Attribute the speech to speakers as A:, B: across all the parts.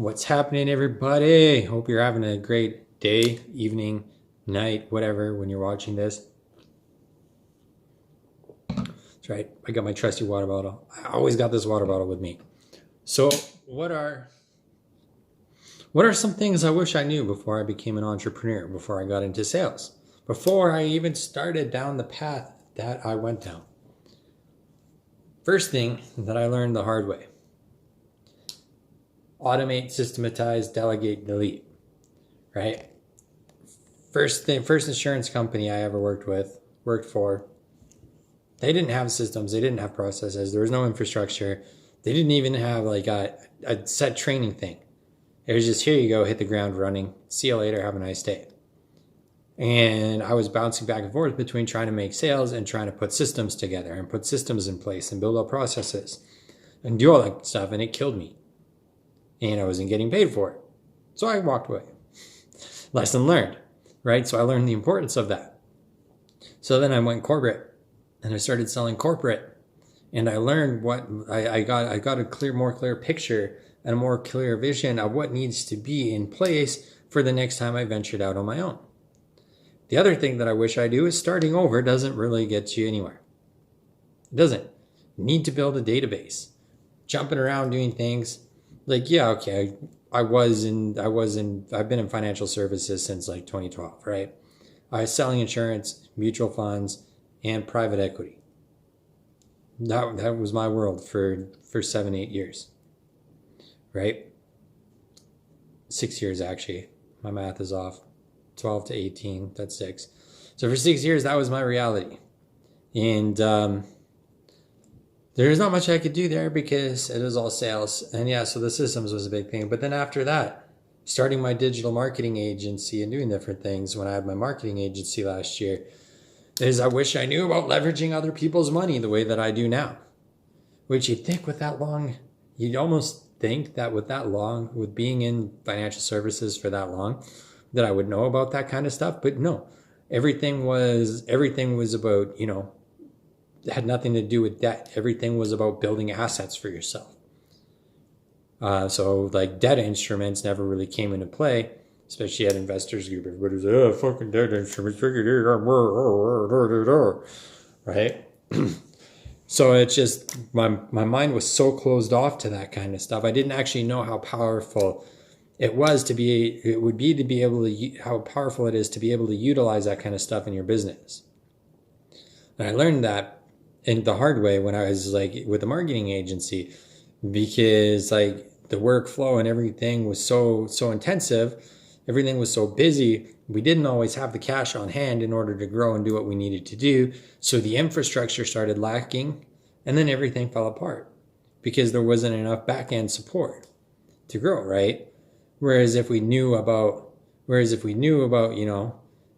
A: What's happening, everybody? Hope you're having a great day, evening, night, whatever, when you're watching this. That's right. I got my trusty water bottle. I always got this water bottle with me. So what are some things I wish I knew before I became an entrepreneur, before I got into sales, before I even started down the path that I went down? First thing that I learned the hard way: automate, systematize, delegate, delete. Right? First insurance company I ever worked for, they didn't have systems, they didn't have processes, there was no infrastructure, they didn't even have like a set training thing. It was just, here you go, hit the ground running, see you later, have a nice day. And I was bouncing back and forth between trying to make sales and trying to put systems together and put systems in place and build up processes and do all that stuff, and it killed me. And I wasn't getting paid for it. So I walked away. Lesson learned, right? So I learned the importance of that. So then I went corporate and I started selling corporate, and I learned what I got a more clear picture and a more clear vision of what needs to be in place for the next time I ventured out on my own. The other thing that I wish I do is starting over doesn't really get you anywhere. It doesn't. You need to build a database. Jumping around doing things, like, yeah, okay, I've been in financial services since like 2012, right? I was selling insurance, mutual funds, and private equity. That was my world for 7-8 years, right? 6 years, actually. My math is off. 12 to 18, that's 6. So for 6 years, that was my reality. And there's not much I could do there because it was all sales. And yeah, so the systems was a big thing. But then after that, starting my digital marketing agency and doing different things when I had my marketing agency last year, is I wish I knew about leveraging other people's money the way that I do now. Which you'd think you'd almost think that with being in financial services for that long, that I would know about that kind of stuff. But no, everything was about, it had nothing to do with debt. Everything was about building assets for yourself. So like debt instruments never really came into play, especially at Investors Group. Everybody's like, oh, fucking debt instruments, right? So it's just, my mind was so closed off to that kind of stuff. I didn't actually know how powerful how powerful it is to be able to utilize that kind of stuff in your business. And I learned that in the hard way when I was like with the marketing agency, because like the workflow and everything was so intensive, everything was so busy, we didn't always have the cash on hand in order to grow and do what we needed to do. So the infrastructure started lacking, and then everything fell apart because there wasn't enough back-end support to grow, right? Whereas if we knew about,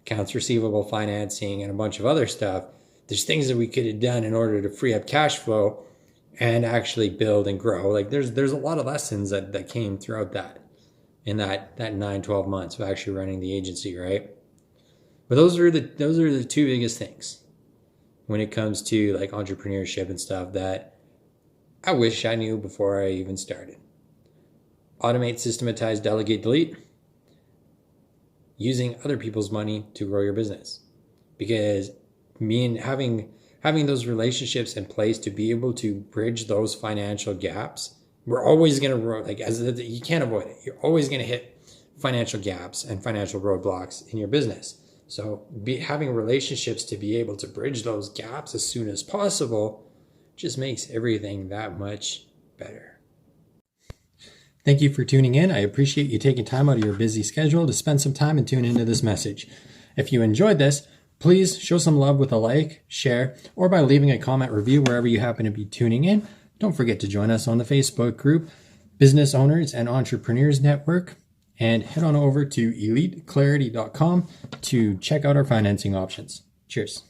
A: accounts receivable financing and a bunch of other stuff, there's things that we could have done in order to free up cash flow and actually build and grow. Like there's a lot of lessons that came throughout that, in that 9-12 months of actually running the agency, right? But those are the two biggest things when it comes to like entrepreneurship and stuff that I wish I knew before I even started. Automate, systematize, delegate, delete. Using other people's money to grow your business. Because having those relationships in place to be able to bridge those financial gaps, we're always going to, you can't avoid it. You're always going to hit financial gaps and financial roadblocks in your business. So having relationships to be able to bridge those gaps as soon as possible just makes everything that much better. Thank you for tuning in. I appreciate you taking time out of your busy schedule to spend some time and tune into this message. If you enjoyed this, please show some love with a like, share, or by leaving a comment review wherever you happen to be tuning in. Don't forget to join us on the Facebook group, Business Owners and Entrepreneurs Network, and head on over to eliteclarity.com to check out our financing options. Cheers.